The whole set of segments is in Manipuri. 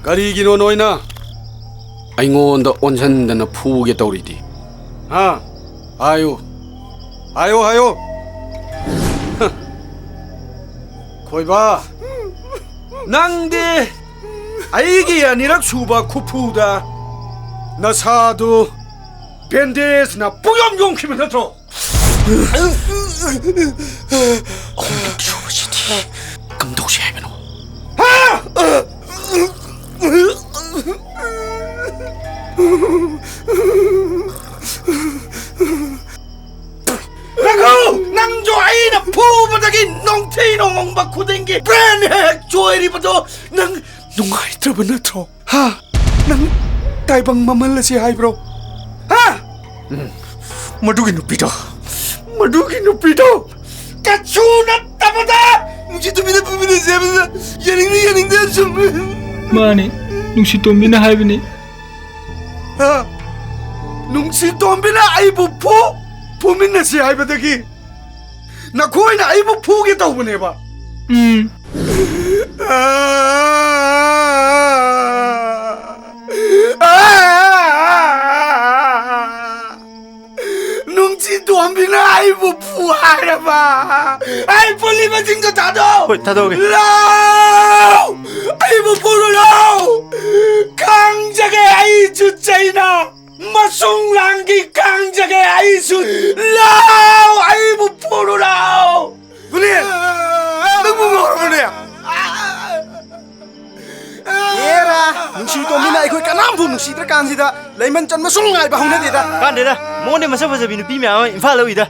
ꯀꯔꯤꯒꯤꯅꯣ ꯅꯣꯏꯅ ꯑꯩꯉꯣꯟꯗ ꯑꯣꯟꯁꯤꯟꯗꯅ ꯐꯨꯒꯦ ꯇꯧꯔꯤꯗꯤ? ꯍꯥ? ꯍꯥꯏꯌꯨ ꯍꯥꯏꯌꯨ ꯈꯣꯏꯕꯥ, ꯅꯪꯗꯤ ꯑꯩꯒꯤ ꯑꯅꯤꯔꯛ ꯁꯨꯕ ꯈꯨꯐꯨꯗ ꯅꯁꯥꯗꯨ ꯕꯦꯟꯗꯦꯖꯅ ꯄꯨꯌꯣꯝ ꯌꯣꯝꯈꯤꯕ ꯅꯠꯇ꯭ꯔꯣ? ꯑꯍꯨꯝꯂꯛ ꯁꯨꯕꯁꯤꯗꯤ ꯀꯝꯗꯧꯁꯤ ꯍꯥꯏꯕꯅꯣ? ꯅꯪꯁꯨ ꯑꯩꯅ ꯐꯨꯕꯗꯒꯤ ꯅꯣꯡꯊꯤ ꯅꯣꯡꯃꯪꯕ ꯈꯨꯗꯤꯡꯒꯤ ꯕ꯭ꯔꯦꯟ ꯍꯦꯛ ꯆꯣꯏꯔꯤꯕꯗꯣ ꯅꯪ ꯅꯨꯡꯉꯥꯏꯇ꯭ꯔꯕ ꯅꯠꯇ꯭ꯔꯣ? ꯍꯥ? ꯅꯪ ꯇꯥꯏꯕꯪ ꯃꯃꯜꯂꯁꯤ ꯍꯥꯏꯕ꯭ꯔꯣ? ꯍꯥ? ꯃꯗꯨꯒꯤ ꯅꯨꯄꯤꯗꯣ ꯀꯠꯁꯨ ꯅꯠꯇꯕꯗ ꯅꯨꯡꯁꯤꯇꯣꯝꯕꯤꯅ ꯐꯨꯃꯤꯟꯅꯁꯤ ꯍꯥꯏꯕꯗ ꯌꯥꯅꯤꯡꯗꯦ ꯁꯨꯝ. ꯃꯥꯅꯤ, ꯅꯨꯡꯁꯤꯇꯣꯝꯕꯤꯅ ꯍꯥꯏꯕꯅꯤ. ꯅꯨꯡꯁꯤꯇꯣꯝꯕꯤꯅ ꯑꯩꯕꯨ ꯐꯨꯃꯤꯟꯅꯁꯤ ꯍꯥꯏꯕꯗꯒꯤ ꯅꯈꯣꯏꯅ ꯑꯩꯕꯨ ꯐꯨꯒꯦ ꯇꯧꯕꯅꯦꯕ. ꯅꯨꯡꯁꯤꯇꯣꯝꯕꯤꯅ ꯑꯩꯕꯨ ꯐꯨ ꯍꯥꯏꯔꯕ ꯑꯩ ꯄꯨꯜꯂꯤꯕꯁꯤꯡꯗꯣ ꯊꯥꯗꯣꯛ. ꯍꯣꯏ, ꯊꯥꯗꯣꯛꯑꯒꯦ. ꯂꯥꯎ! ꯑꯩꯕꯨ ꯐꯨꯔꯨꯔꯣ. ꯈꯥꯡꯖꯒꯦ ꯑꯩꯁꯨ ꯆꯩꯅ. ꯃꯁꯨꯡ ꯂꯥꯡꯒꯤ ꯈꯥꯡꯖꯒꯦ ꯑꯩꯁꯨ. ꯂꯥꯎ! ꯑꯩꯕꯨ ꯐꯨꯔꯨꯔꯣ. ꯒꯨꯅꯦ, ꯅꯪꯕꯨ ꯉꯥꯎꯔꯕꯅꯦ? 얘라 ꯅꯨꯡꯁꯤꯇꯣꯝꯕꯤꯅ ꯑꯩꯈꯣꯏ ꯀꯅꯥꯝꯕꯨ ꯅꯨꯡꯁꯤꯗ꯭ꯔꯀꯥꯟꯁꯤꯗ ꯂꯩꯃꯟ ꯆꯟꯕꯁꯨ ꯉꯥꯏꯕ ꯍꯧꯅꯗꯦꯗ. ꯀꯥꯟꯗꯦꯗ, ꯃꯉꯣꯟꯗ ꯃꯁꯛ ꯐꯖꯕꯤ ꯅꯨꯄꯤ ꯃꯌꯥꯝ ꯑꯃ ꯏꯝꯐꯥꯜꯗ ꯎꯏꯗ.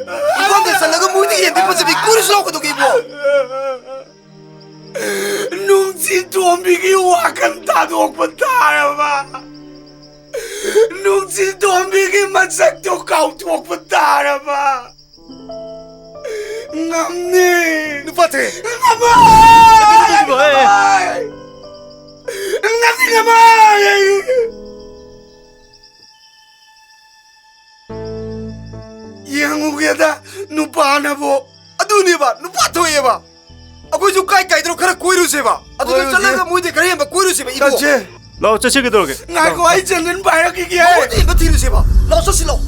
이번에 살라가 무디 얘들 버스비 꾸르시라고도 기보. ꯅꯨꯡꯁꯤꯇꯣꯝꯕꯤꯒꯤ ꯋꯥꯈꯜ ꯊꯥꯗꯣꯛꯄ ꯇꯥꯔꯕ. ꯅꯨꯡꯁꯤꯇꯣꯝꯕꯤꯒꯤ ꯃꯁꯛꯇꯣ ꯀꯥꯎꯊꯣꯛꯄ ꯇꯥꯔꯕ. ꯉꯝꯅꯤ. 누파테. 영국에다 누파나보. 아두니바 누파토예바. 아고주 까이까이대로 가라 꼬이루세바. 아두가 살라가 무디 가리엠바 꼬이루세바 이보. 같이 나 어쩌시 그러게. 나고 아이전은 바라기게. 어디 이거 뒤루세바. 나서실로.